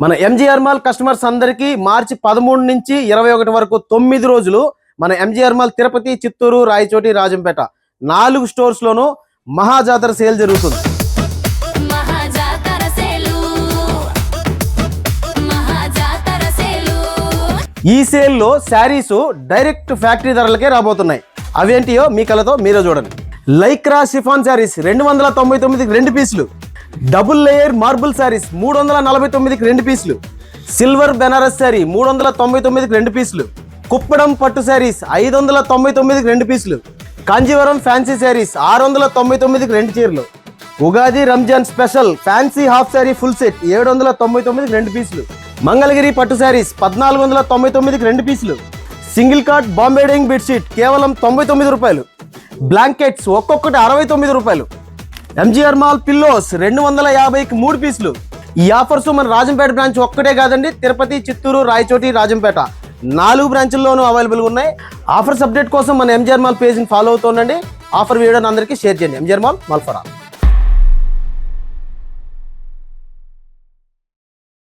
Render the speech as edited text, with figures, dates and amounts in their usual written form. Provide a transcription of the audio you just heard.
మన MGR mall customers అందరికీ మార్చి 13 నుంచి 21 వరకు 9 రోజులు మన ఎంజీఆర్ మాల్ తిరుపతి, చిత్తూరు, రాయచోటి, రాజంపేట 4 స్టోర్స్ లోనూ మహాజాతర సేల్ జరుగుతుంది. ఈ సేల్ లో శారీస్ డైరెక్ట్ ఫ్యాక్టరీ ధరలకే రాబోతున్నాయి. అవేంటియో మీ కళ్ళతో మీరే చూడండి. లైక్రా షిఫాన్ శారీస్ 299కి 2 పీసులు, డబుల్ లేయర్ మార్బుల్ శారీస్ 349కి 2 పీసులు, సిల్వర్ బెనారస్ శారీ 399కి 2 పీసులు, కుప్పడం పట్టు శారీస్ 599కి 2 పీసులు, కాంజీవరం ఫ్యాన్సీ శారీస్ 699కి 2 చీరలు, Ugadi Ramzan special fancy half sari full set 799కి 2 పీసులు, మంగళగిరి పట్టు శారీస్ 1499కి 2 పీసులు, single card Bombay Dyeing bedsheet కేవలం 99 రూపాయలు, బ్లాంకెట్స్ ఒక్కొక్కటి 69 రూపాయలు, ఎంజీఆర్ మాల్ పిల్లోస్ 250కి 3 పీసులు. ఈ ఆఫర్స్ మన రాజంపేట బ్రాంచ్ ఒక్కటే కాదండి, తిరుపతి, చిత్తూరు, రాయచోటి, రాజంపేట 4 బ్రాంచుల్లోనూ అవైలబుల్గా ఉన్నాయి. ఆఫర్స్ అప్డేట్ కోసం మన ఎంజీఆర్ మాల్ పేజ్ని ఫాలో అవుతుండండి. ఆఫర్ వీడియోని అందరికీ షేర్ చేయండి. MGR mall for all.